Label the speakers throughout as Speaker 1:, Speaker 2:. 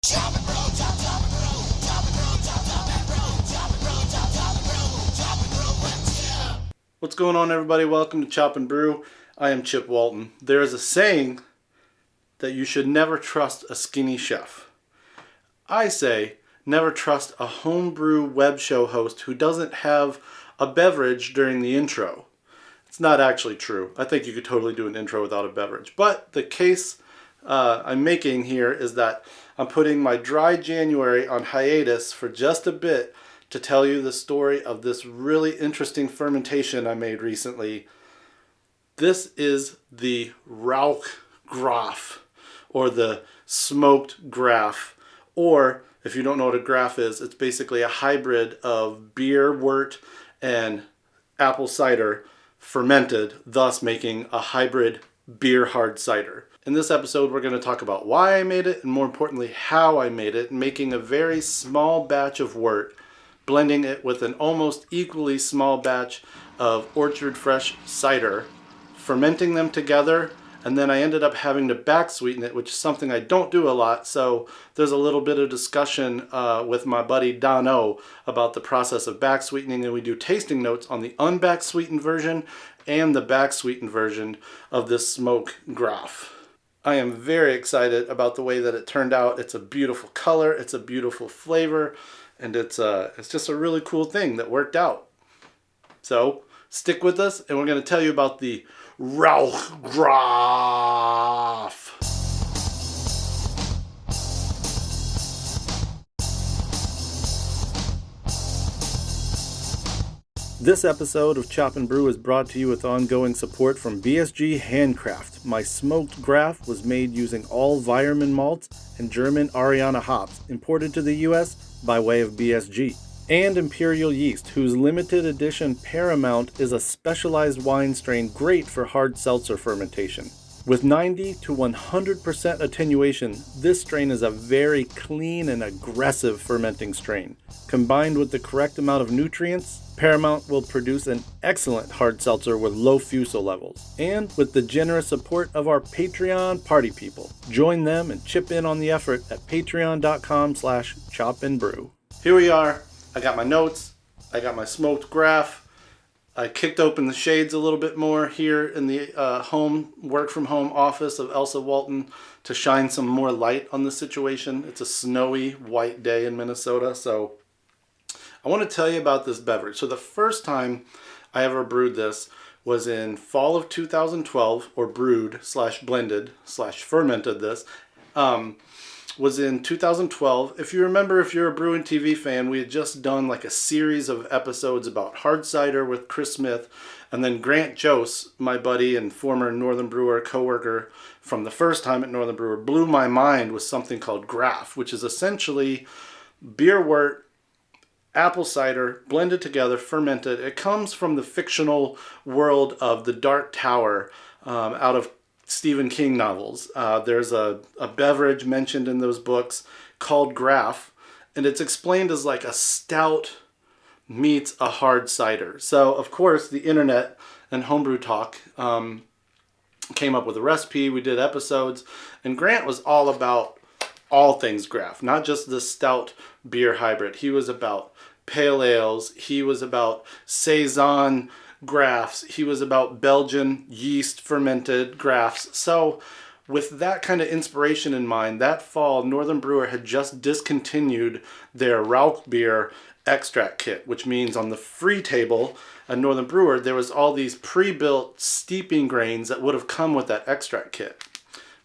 Speaker 1: Chop and brew, chop, chop and brew, chop and brew, chop, chop and brew, chop and brew, chop, chop and brew, chop and brew, chop.
Speaker 2: What's going on, everybody? Welcome to Chop and Brew. I am Chip Walton. There is a saying that you should never trust a skinny chef. I say never trust a homebrew web show host who doesn't have a beverage during the intro. It's not actually true. I think you could totally do an intro without a beverage. But the case I'm making here is that I'm putting my dry January on hiatus for just a bit to tell you the story of this really interesting fermentation I made recently. This is the Rauchgraf, or the smoked Graf, or if you don't know what a Graf is, it's basically a hybrid of beer, wort, and apple cider fermented, thus making a hybrid beer hard cider. In this episode, we're going to talk about why I made it, and more importantly, how I made it, making a very small batch of wort, blending it with an almost equally small batch of orchard fresh cider, fermenting them together, and then I ended up having to backsweeten it, which is something I don't do a lot, so there's a little bit of discussion with my buddy Dono about the process of backsweetening, and we do tasting notes on the unbacksweetened version and the backsweetened version of this smoke Graf. I am very excited about the way that it turned out. It's a beautiful color, it's a beautiful flavor, and it's just a really cool thing that worked out. So stick with us, and we're going to tell you about the Rauchgraf. This episode of Chop and Brew is brought to you with ongoing support from BSG Handcraft. My smoked Graf was made using all Weyermann malts and German Ariana hops, imported to the US by way of BSG. And Imperial Yeast, whose limited edition Paramount is a specialized wine strain great for hard seltzer fermentation. With 90 to 100% attenuation, this strain is a very clean and aggressive fermenting strain. Combined with the correct amount of nutrients, Paramount will produce an excellent hard seltzer with low fusel levels. And with the generous support of our Patreon party people. Join them and chip in on the effort at patreon.com/chopandbrew. Here we are. I got my notes. I got my smoked Graf. I kicked open the shades a little bit more here in the work from home office of Elsa Walton to shine some more light on the situation. It's a snowy white day in Minnesota, so I want to tell you about this beverage. So the first time I ever brewed this was in fall of 2012, or brewed/blended/fermented this. Was in 2012. If you remember, if you're a Brewing TV fan, we had just done like a series of episodes about hard cider with Chris Smith, and then Grant Jose, my buddy and former Northern Brewer co-worker from the first time at Northern Brewer, blew my mind with something called Graf, which is essentially beer wort, apple cider, blended together, fermented. It comes from the fictional world of The Dark Tower, out of Stephen King novels. There's a beverage mentioned in those books called Graf, and it's explained as like a stout meets a hard cider. So, of course, the internet and homebrew talk came up with a recipe. We did episodes, and Grant was all about all things Graf, not just the stout beer hybrid. He was about pale ales. He was about saison Grafs. He was about Belgian yeast fermented Grafs. So with that kind of inspiration in mind, that fall, Northern Brewer had just discontinued their Rauchbier extract kit, which means on the free table at Northern Brewer, there was all these pre-built steeping grains that would have come with that extract kit.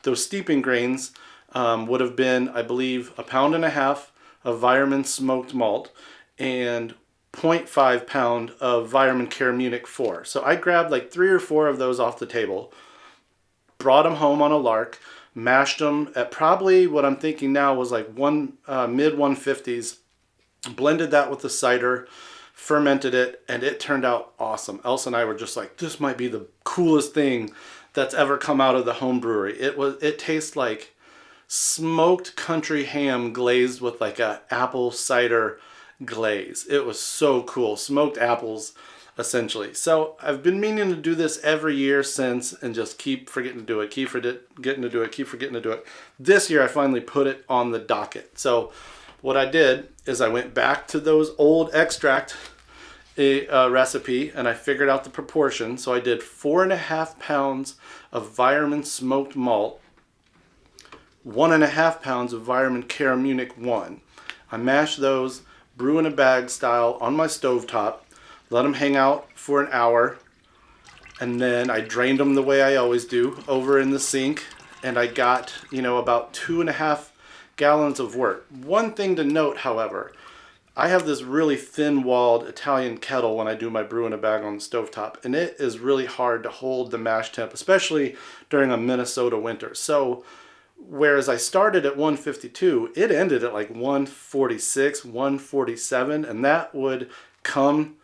Speaker 2: Those steeping grains would have been, I believe, 1.5 pounds of Weyermann smoked malt and 0.5 pound of Weyermann Care Munich 4. So I grabbed like 3 or 4 of those off the table, brought them home on a lark, mashed them at probably what I'm thinking now was like mid 150s, blended that with the cider, fermented it, and it turned out awesome. Elsa and I were just like, this might be the coolest thing that's ever come out of the home brewery. It tastes like smoked country ham glazed with like a apple cider glaze. It was so cool. Smoked apples. essentially. So I've been meaning to do this every year since, and just keep forgetting to do it, keep forgetting to do it, keep forgetting to do it. This year I finally put it on the docket. So what I did is I went back to those old extract recipe and I figured out the proportion. So I did 4.5 pounds of Weyermann smoked malt, 1.5 pounds of Weyermann Cara Munich 1. I mashed those, brew in a bag style on my stovetop, let them hang out for an hour, and then I drained them the way I always do over in the sink, and I got, about 2.5 gallons of wort. One thing to note, however, I have this really thin-walled Italian kettle when I do my brew in a bag on the stovetop, and it is really hard to hold the mash temp, especially during a Minnesota winter. So whereas I started at 152, it ended at like 146, 147, and that would come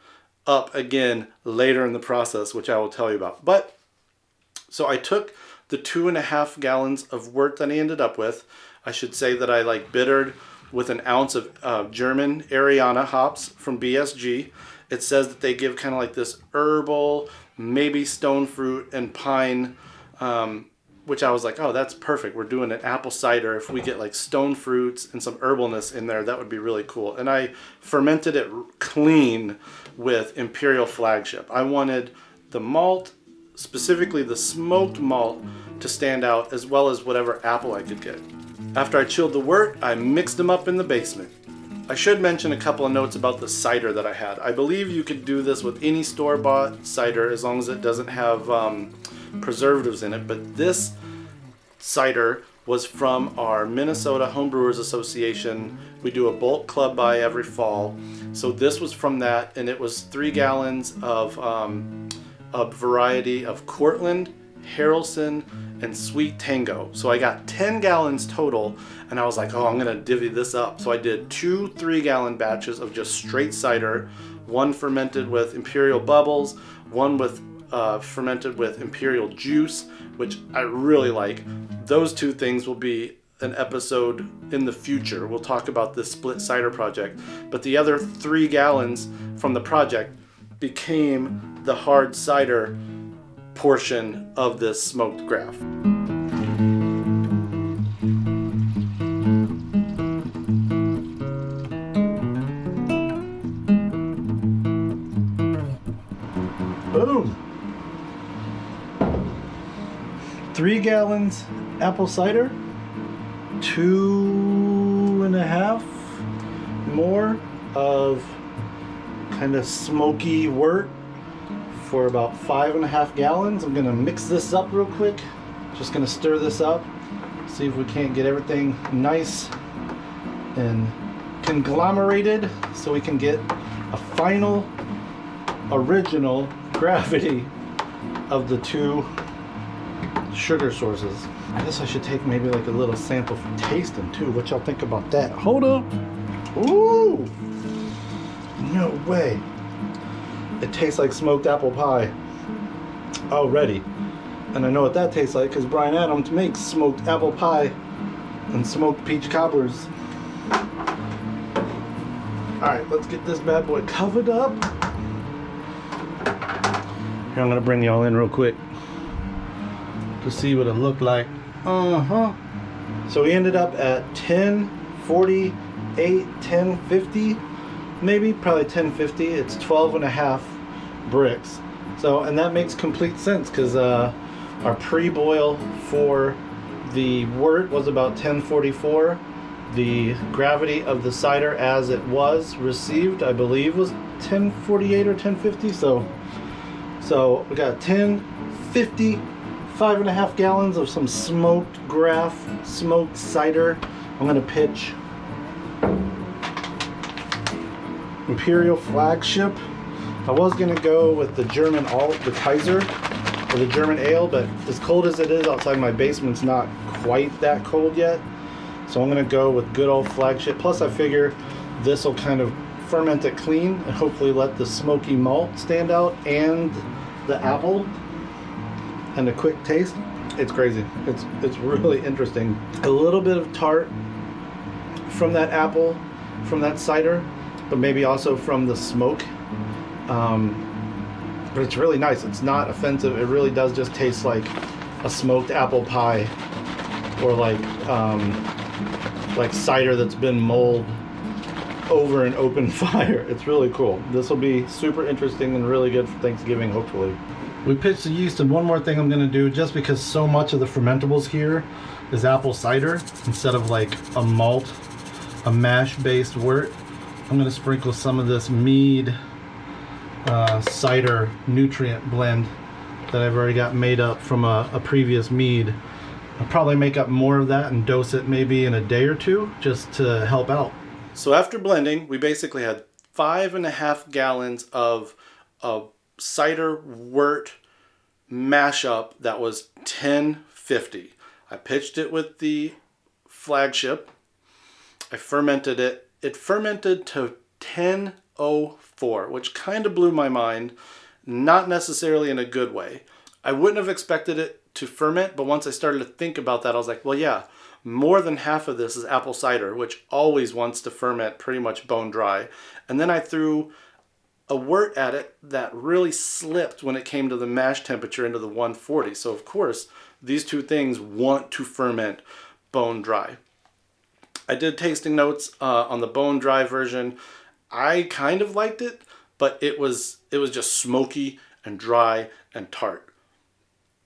Speaker 2: up again later in the process, which I will tell you about. But so I took the 2.5 gallons of wort that I ended up with. I should say that I bittered with an ounce of German Ariana hops from BSG. It says that they give kind of like this herbal, maybe stone fruit and pine, which I was like, oh, that's perfect. We're doing an apple cider. If we get like stone fruits and some herbalness in there, that would be really cool. And I fermented it clean with Imperial Flagship. I wanted the malt, specifically the smoked malt, to stand out, as well as whatever apple I could get. After I chilled the wort, I mixed them up in the basement. I should mention a couple of notes about the cider that I had. I believe you could do this with any store-bought cider as long as it doesn't have preservatives in it, but this cider was from our Minnesota Homebrewers Association. We do a bulk club buy every fall, so this was from that, and it was 3 gallons of a variety of Cortland, Harrelson, and Sweet Tango. So I got 10 gallons total, and I was like, oh, I'm gonna divvy this up. So I did 2 3-gallon batches of just straight cider, one fermented with Imperial Bubbles, one with fermented with Imperial Juice, which I really like. Those 2 things will be an episode in the future. We'll talk about this split cider project. But the other 3 gallons from the project became the hard cider portion of this smoked Graf. Boom! 3 gallons apple cider, 2.5 more of kind of smoky wort for about 5.5 gallons. I'm gonna mix this up real quick. Just gonna stir this up, see if we can't get everything nice and conglomerated so we can get a final original gravity of the 2 sugar sources. I guess I should take maybe like a little sample for tasting too. What y'all think about that? Hold up. Ooh! No way. It tastes like smoked apple pie already. And I know what that tastes like because Brian Adams makes smoked apple pie and smoked peach cobblers. Alright, let's get this bad boy covered up. Here, I'm gonna bring y'all in real quick to see what it looked like. So we ended up at 1048, 1050, maybe, probably 1050. It's 12.5 bricks. So, and that makes complete sense because our pre-boil for the wort was about 1044. The gravity of the cider as it was received, I believe, was 1048 or 1050. So we got 1050, 5.5 gallons of some smoked Graf, smoked cider. I'm gonna pitch Imperial Flagship. I was gonna go with the German alt, the Kaiser, or the German ale, but as cold as it is outside my basement's not quite that cold yet. So I'm gonna go with good old Flagship. Plus I figure this will kind of ferment it clean and hopefully let the smoky malt stand out and the apple and a quick taste. It's crazy. It's really interesting. A little bit of tart from that apple, from that cider, but maybe also from the smoke. but it's really nice. It's not offensive. It really does just taste like a smoked apple pie, or like cider that's been mulled over an open fire. It's really cool. This will be super interesting and really good for Thanksgiving, hopefully. We pitched the yeast, and one more thing I'm going to do, just because so much of the fermentables here is apple cider instead of like a malt, a mash based wort, I'm going to sprinkle some of this mead cider nutrient blend that I've already got made up from a previous mead. I'll probably make up more of that and dose it maybe in a day or two just to help out. So after blending, we basically had 5.5 gallons of cider wort mashup that was 1050. I pitched it with the flagship. I fermented it. It fermented to 1004, which kind of blew my mind, not necessarily in a good way. I wouldn't have expected it to ferment, but once I started to think about that, I was like, well, yeah, more than half of this is apple cider, which always wants to ferment pretty much bone dry. And then I threw a wort at it that really slipped when it came to the mash temperature into the 140. So of course, these two things want to ferment bone dry. I did tasting notes on the bone dry version. I kind of liked it, but it was just smoky and dry and tart.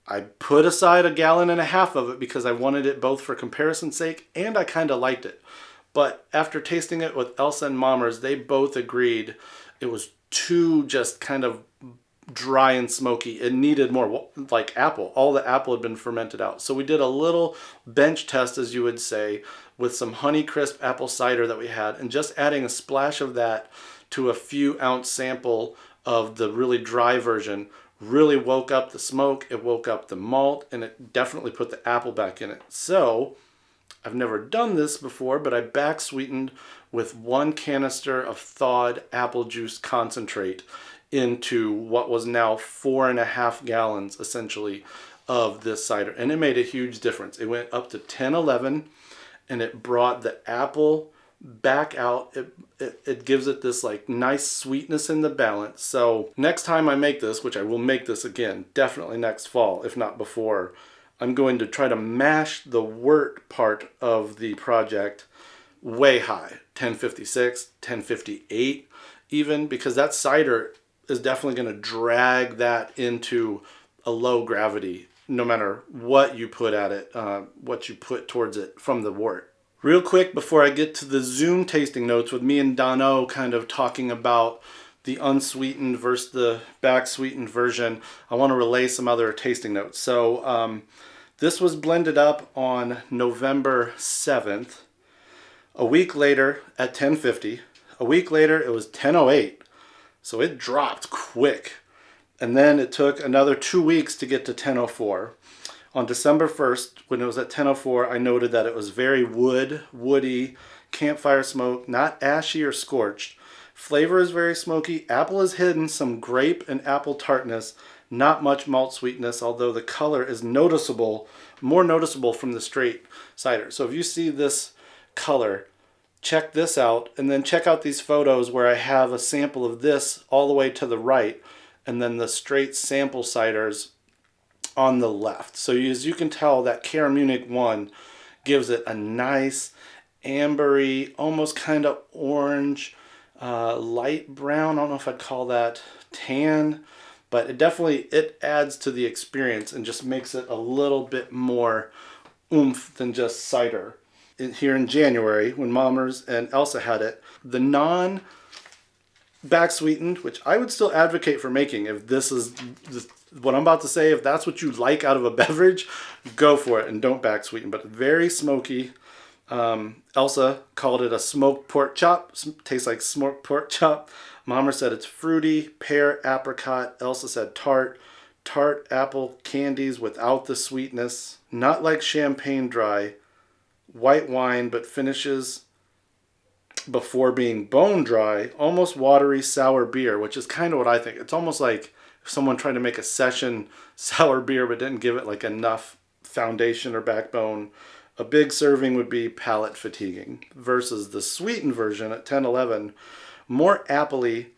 Speaker 2: I put aside 1.5 gallons of it because I wanted it both for comparison's sake, and I kind of liked it. But after tasting it with Elsa and Mommers, they both agreed it was too just kind of dry and smoky. It needed more like apple. All the apple had been fermented out. So we did a little bench test, as you would say, with some Honeycrisp apple cider that we had, and just adding a splash of that to a few ounce sample of the really dry version really woke up the smoke, it woke up the malt, and it definitely put the apple back in it. So I've never done this before, but I back sweetened with 1 canister of thawed apple juice concentrate into what was now 4.5 gallons essentially of this cider, and it made a huge difference. It went up to 1011, and it brought the apple back out. It gives it this like nice sweetness in the balance. So next time I make this, which I will make this again, definitely next fall, if not before, I'm going to try to mash the wort part of the project way high, 1056, 1058 even, because that cider is definitely going to drag that into a low gravity no matter what you put at it, what you put towards it from the wort. Real quick before I get to the Zoom tasting notes with me and Dono kind of talking about the unsweetened versus the back sweetened version, I want to relay some other tasting notes. So this was blended up on November 7th. A week later at 1050. A week later it was 1008. So it dropped quick. And then it took another 2 weeks to get to 1004. On December 1st, when it was at 1004, I noted that it was very woody, campfire smoke, not ashy or scorched. Flavor is very smoky. Apple is hidden, some grape and apple tartness, not much malt sweetness, although the color is noticeable, more noticeable from the straight cider. So if you see this color, check this out, and then check out these photos where I have a sample of this all the way to the right, and then the straight sample ciders on the left. So as you can tell, that Care Munich 1 gives it a nice ambery, almost kind of orange, light brown. I don't know if I'd call that tan, but it adds to the experience and just makes it a little bit more oomph than just cider. Here in January, when Mommers and Elsa had it, the non-back sweetened, which I would still advocate for making if this is what I'm about to say, if that's what you like out of a beverage, go for it and don't back sweeten. But very smoky. Elsa called it a smoked pork chop. Tastes like smoked pork chop. Mommer said it's fruity, pear, apricot. Elsa said tart apple candies without the sweetness. Not like champagne dry. White wine, but finishes before being bone dry. Almost watery sour beer, which is kind of what I think. It's almost like if someone tried to make a session sour beer but didn't give it like enough foundation or backbone. A big serving would be palate fatiguing, versus the sweetened version at 1011, more appley,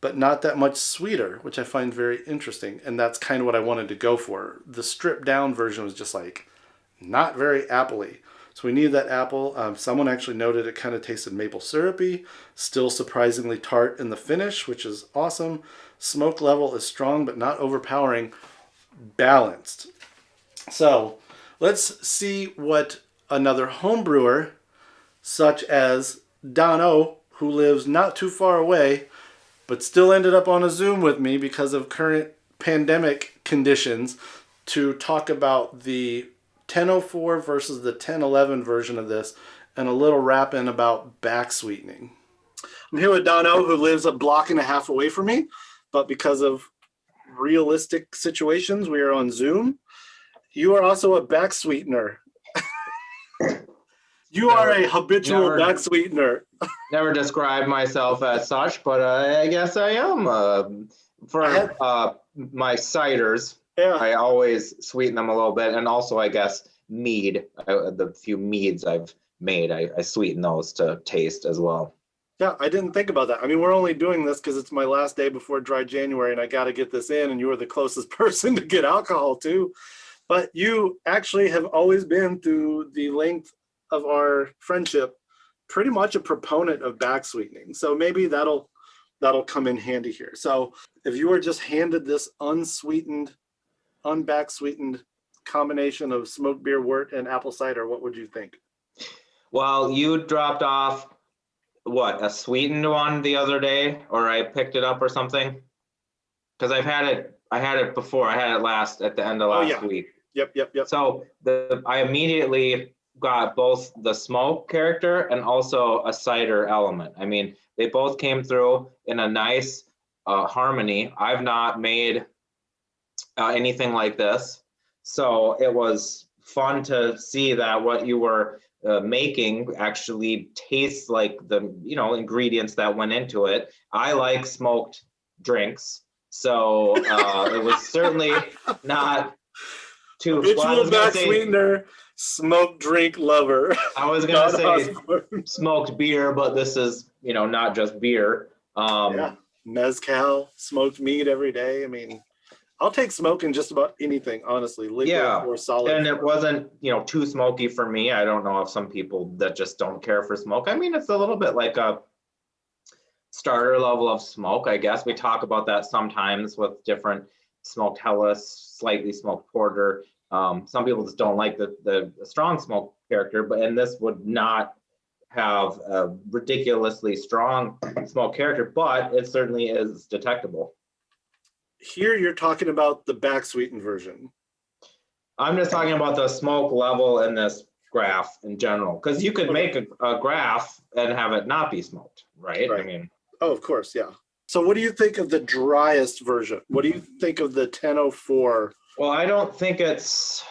Speaker 2: but not that much sweeter, which I find very interesting. And that's kind of what I wanted to go for. The stripped down version was just like not very appley. So we need that apple. Someone actually noted it kind of tasted maple syrupy, still surprisingly tart in the finish, which is awesome. Smoke level is strong but not overpowering, balanced. So let's see what another home brewer, such as Dono, who lives not too far away, but still ended up on a Zoom with me because of current pandemic conditions, to talk about the 1004 versus the 1011 version of this, and a little wrap in about backsweetening. I'm here with Dono, who lives a block and a half away from me, but because of realistic situations, we are on Zoom. You are also a backsweetener. You are a habitual backsweetener.
Speaker 3: Never described myself as such, but I guess I am. For my ciders,
Speaker 2: Yeah.
Speaker 3: I always sweeten them a little bit, and also I guess mead. The few meads I've made, I sweeten those to taste as well.
Speaker 2: Yeah, I didn't think about that. I mean, we're only doing this because it's my last day before dry January, and I got to get this in, and you are the closest person to get alcohol to. But you actually have always been, through the length of our friendship, pretty much a proponent of backsweetening. So maybe that'll come in handy here. So if you were just handed this unsweetened, unbacksweetened combination of smoked beer, wort, and apple cider, what would you think?
Speaker 3: Well, you dropped off a sweetened one the other day, or I picked it up or something? Because I had it before. I had it at the end of last week.
Speaker 2: Yep.
Speaker 3: So I immediately got both the smoke character and also a cider element. I mean, they both came through in a nice harmony. I've not made anything like this, so it was fun to see that what you were making actually tastes like the ingredients that went into it. I like smoked drinks, so it was certainly not too.
Speaker 2: Habitual backsweetener, smoked drink lover.
Speaker 3: I was gonna say smoked beer, but this is not just beer.
Speaker 2: Mezcal, smoked meat every day. I mean, I'll take smoke in just about anything, honestly, liquid or solid.
Speaker 3: And it wasn't, too smoky for me. I don't know if some people that just don't care for smoke. I mean, it's a little bit like a starter level of smoke, I guess. We talk about that sometimes with different smoked Helles, slightly smoked porter. Some people just don't like the strong smoke character, and this would not have a ridiculously strong smoke character, but it certainly is detectable.
Speaker 2: Here you're talking about the backsweetened version.
Speaker 3: I'm just talking about the smoke level in this Graf in general, because you could make a Graf and have it not be smoked, right? I mean,
Speaker 2: of course, yeah. So what do you think of the driest version? What do you think of the 1004?
Speaker 3: Well, I don't think it's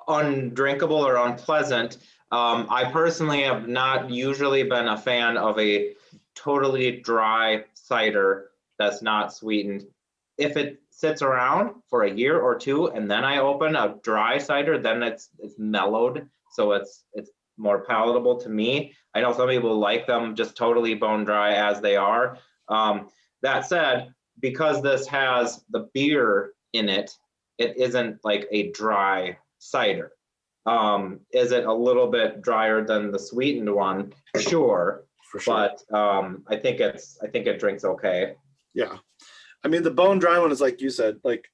Speaker 3: undrinkable or unpleasant. I personally have not usually been a fan of a totally dry cider that's not sweetened. If it sits around for a year or two and then I open a dry cider, then it's mellowed, so it's more palatable to me. I know some people like them just totally bone dry as they are. That said, because this has the beer in it, it isn't like a dry cider. Is it a little bit drier than the sweetened one? Sure, for sure. But I think it drinks okay.
Speaker 2: Yeah. I mean, the bone dry one is, like you said, like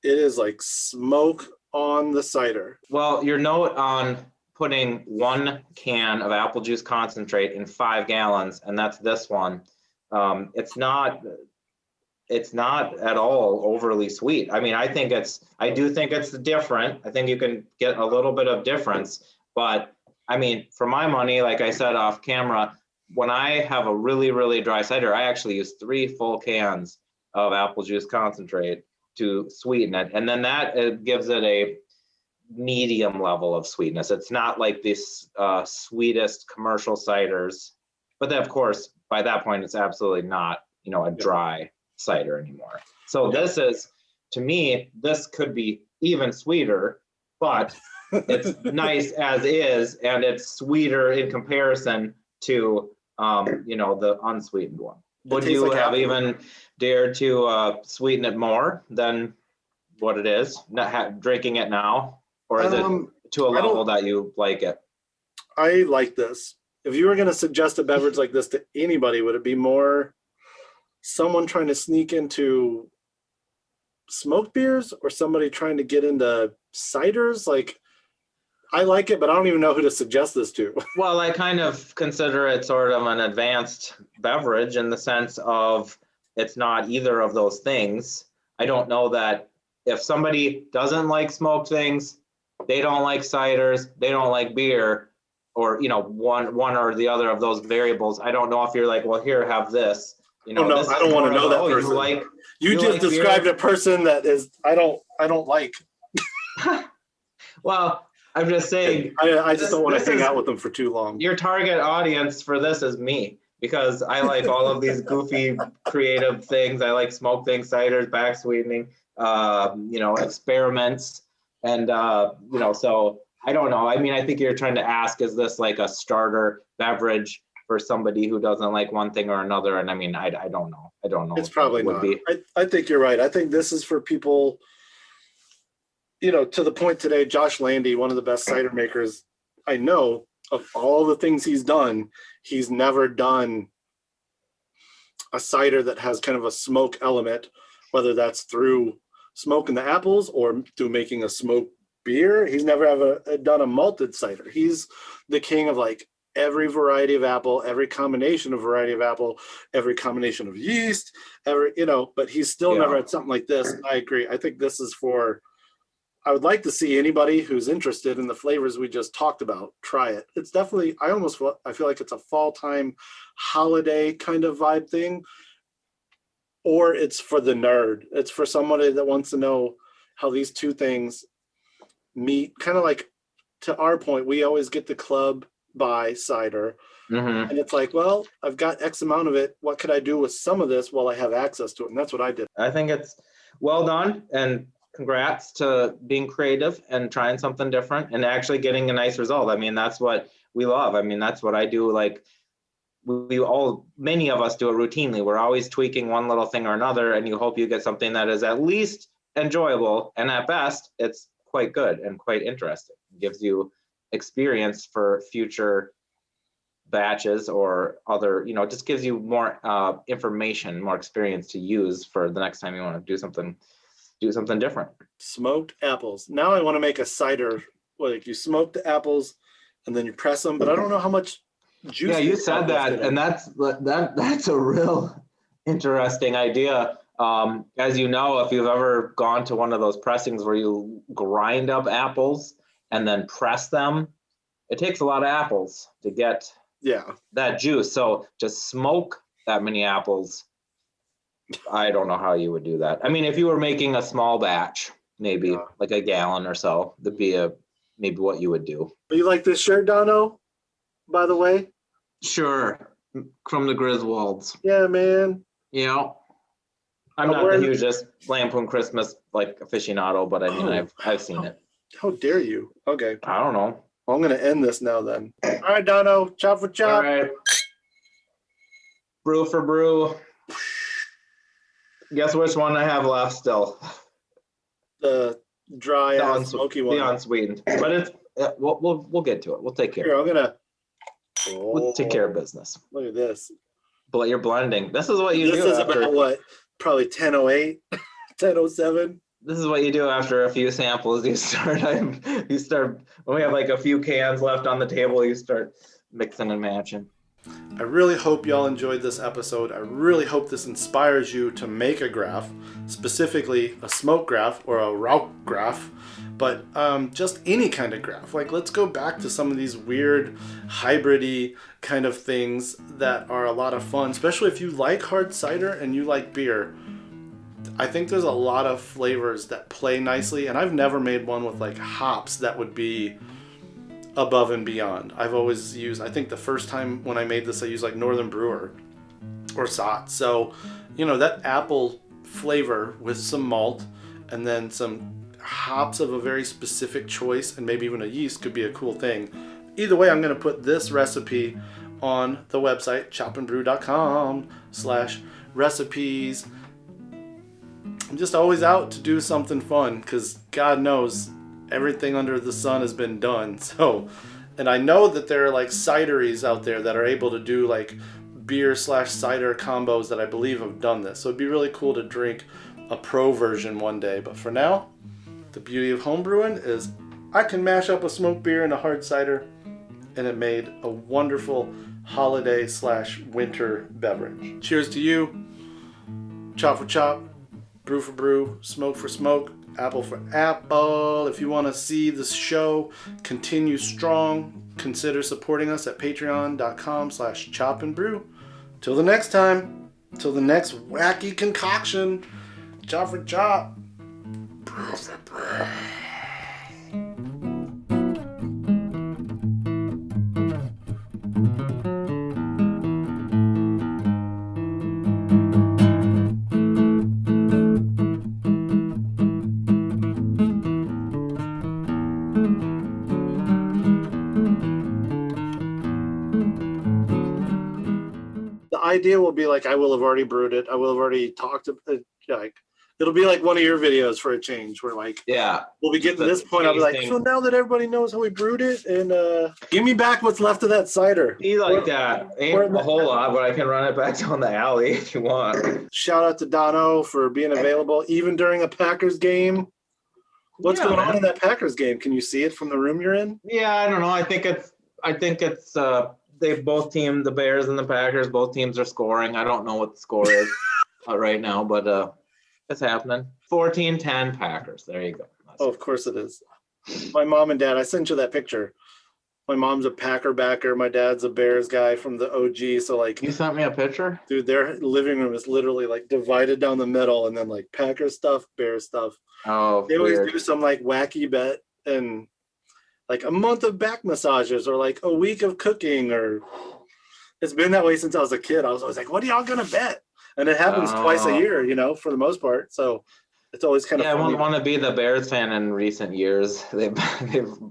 Speaker 2: it is like smoke on the cider.
Speaker 3: Well, your note on putting 1 can of apple juice concentrate in 5 gallons, and that's this one. It's not at all overly sweet. I mean, I do think it's different. I think you can get a little bit of difference, but I mean, for my money, like I said off camera, when I have a really, really dry cider, I actually use 3 full cans of apple juice concentrate to sweeten it. And then that gives it a medium level of sweetness. It's not like this sweetest commercial ciders, but then of course, by that point, it's absolutely not, a dry cider anymore. So this is, to me, this could be even sweeter, but it's nice as is, and it's sweeter in comparison to, the unsweetened one. Would
Speaker 2: tastes
Speaker 3: you
Speaker 2: like
Speaker 3: have
Speaker 2: apple.
Speaker 3: even dared to sweeten it more than what it is, not drinking it now? Or is it to a
Speaker 2: I
Speaker 3: level
Speaker 2: don't.
Speaker 3: that you like it?
Speaker 2: I like this. If you were going to suggest a beverage like this to anybody, would it be more someone trying to sneak into smoked beers or somebody trying to get into ciders? Like, I like it, but I don't even know who to suggest this to.
Speaker 3: Well, I kind of consider it sort of an advanced beverage in the sense of it's not either of those things. I don't know that if somebody doesn't like smoked things, they don't like ciders, they don't like beer, or one or the other of those variables. I don't know if you're like, well, here, have this.
Speaker 2: Oh no,
Speaker 3: This
Speaker 2: I
Speaker 3: is
Speaker 2: don't want
Speaker 3: more
Speaker 2: to
Speaker 3: of
Speaker 2: know
Speaker 3: a,
Speaker 2: that
Speaker 3: oh, you
Speaker 2: person.
Speaker 3: like
Speaker 2: You just
Speaker 3: like
Speaker 2: described
Speaker 3: beer?
Speaker 2: a person that is I don't like.
Speaker 3: Well, I'm just saying
Speaker 2: I just don't want
Speaker 3: this
Speaker 2: to hang
Speaker 3: is
Speaker 2: out with them for too long.
Speaker 3: your target audience for this is me, because I like all of these goofy creative things. I like smoke things, ciders, backsweetening, experiments. And, so I don't know. I mean, I think you're trying to ask, is this like a starter beverage for somebody who doesn't like one thing or another? And I mean, I don't know. I don't know.
Speaker 2: It's
Speaker 3: if
Speaker 2: probably
Speaker 3: it would
Speaker 2: not.
Speaker 3: be.
Speaker 2: I think you're right. I think this is for people, to the point today, Josh Landy, one of the best cider makers I know, of all the things he's done, he's never done a cider that has kind of a smoke element, whether that's through smoking the apples or through making a smoked beer. He's never ever done a malted cider. He's the king of like every variety of apple, every combination of variety of apple, every combination of yeast, but he's still never had something like this. I agree. I think this is I would like to see anybody who's interested in the flavors we just talked about try it. It's definitely, I feel like it's a fall time holiday kind of vibe thing, or it's for the nerd. It's for somebody that wants to know how these two things meet. Kind of like, to our point, we always get the club by cider.
Speaker 3: Mm-hmm.
Speaker 2: And it's like, well, I've got X amount of it. What could I do with some of this while I have access to it? And that's what I did.
Speaker 3: I think it's well done, and congrats to being creative and trying something different and actually getting a nice result. I mean, that's what we love. I mean, that's what I do. Like many of us do it routinely. We're always tweaking one little thing or another, and you hope you get something that is at least enjoyable, and at best, it's quite good and quite interesting. It gives you experience for future batches or other, just gives you more information, more experience to use for the next time you want to do something different.
Speaker 2: Smoked apples. Now I want to make a cider. Like, you smoke the apples and then you press them, but I don't know how much juice.
Speaker 3: Yeah, you said that, and that's a real interesting idea. As you know, if you've ever gone to one of those pressings where you grind up apples and then press them, it takes a lot of apples to get that juice. So to smoke that many apples, I don't know how you would do that. I mean, if you were making a small batch, maybe like a gallon or so, that'd be maybe what you would do.
Speaker 2: You like this shirt, Dono, by the way?
Speaker 3: Sure. From the Griswolds.
Speaker 2: Yeah, man.
Speaker 3: I'm not the hugest Lampoon Christmas like aficionado, but I mean, I've seen it.
Speaker 2: How dare you? Okay.
Speaker 3: I don't know.
Speaker 2: I'm going to end this now then. All right, Dono. Chop for chop.
Speaker 3: All right. Brew for brew. Guess which one I have left still?
Speaker 2: The dry smoky one.
Speaker 3: The unsweetened. But it's we'll get to it. We'll take care.
Speaker 2: Here, I'm gonna.
Speaker 3: We'll take care of business.
Speaker 2: Look at this.
Speaker 3: But you're blending. This is what you do.
Speaker 2: This is about what? Probably 10:08, 10:07.
Speaker 3: This is what you do after a few samples. You start when we have like a few cans left on the table, you start mixing and matching.
Speaker 2: I really hope y'all enjoyed this episode. I really hope this inspires you to make a Graf, specifically a smoke Graf or a Rauchgraf, but just any kind of Graf. Like, let's go back to some of these weird hybrid-y kind of things that are a lot of fun, especially if you like hard cider and you like beer. I think there's a lot of flavors that play nicely, and I've never made one with like hops that would be above and beyond. I've always used, I think the first time when I made this, I used like Northern Brewer or Sot. So, that apple flavor with some malt and then some hops of a very specific choice and maybe even a yeast could be a cool thing. Either way, I'm going to put this recipe on the website, chopandbrew.com/recipes. I'm just always out to do something fun because God knows everything under the sun has been done. So, and I know that there are like cideries out there that are able to do like beer/cider combos that I believe have done this. So it'd be really cool to drink a pro version one day. But for now, the beauty of homebrewing is I can mash up a smoked beer and a hard cider, and it made a wonderful holiday/winter beverage. Cheers to you. Chop for chop, brew for brew, smoke for smoke, apple for apple. If you want to see the show continue strong, consider supporting us at patreon.com/chopandbrew. Till the next time, till the next wacky concoction, chop for chop, brew for brew. The idea will be like I will have already brewed it. I will have already talked to like it'll be like one of your videos for a change where like
Speaker 3: Yeah.
Speaker 2: we'll be getting to this point. I'll be like, so now that everybody knows how we brewed it, and give me back what's left of that cider.
Speaker 3: Be like that. Ain't a whole lot, but I can run it back down the alley if you want.
Speaker 2: Shout out to Dono for being available even during a Packers game. What's
Speaker 3: Yeah,
Speaker 2: going on
Speaker 3: man.
Speaker 2: in that Packers game? Can you see it from the room you're in?
Speaker 3: Yeah, I don't know. I think it's they both team, the Bears and the Packers, both teams are scoring. I don't know what the score is right now, but it's happening. 14-10 Packers. There you go.
Speaker 2: Oh, of course it is. My mom and dad, I sent you that picture. My mom's a Packer backer. My dad's a Bears guy from the OG. So like,
Speaker 3: You sent me a picture?
Speaker 2: dude, their living room is literally like divided down the middle, and then like Packer stuff, Bears stuff.
Speaker 3: Oh,
Speaker 2: They always
Speaker 3: weird.
Speaker 2: do some like wacky bet and like a month of back massages or like a week of cooking, or it's been that way since I was a kid. I was always like, what are y'all gonna bet? And it happens twice a year, you know, for the most part. So it's always kind of
Speaker 3: Yeah, I
Speaker 2: funny.
Speaker 3: wouldn't want to be the Bears fan in recent years. They've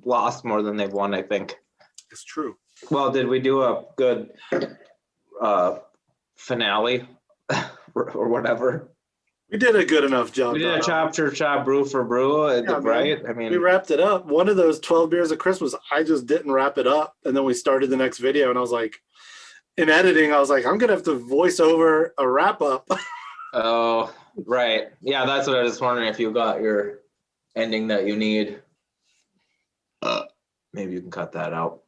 Speaker 3: lost more than they've won, I think.
Speaker 2: It's true.
Speaker 3: Well, did we do a good finale or whatever?
Speaker 2: We did a good enough job.
Speaker 3: We did a
Speaker 2: Dono.
Speaker 3: chop brew for brew,
Speaker 2: Yeah,
Speaker 3: right? I
Speaker 2: We
Speaker 3: mean,
Speaker 2: wrapped it up. One of those 12 beers of Christmas, I just didn't wrap it up. And then we started the next video, and I was like, in editing, I was like, I'm going to have to voice over a wrap up.
Speaker 3: oh, right. Yeah, that's what I was wondering if you got your ending that you need. Maybe you can cut that out.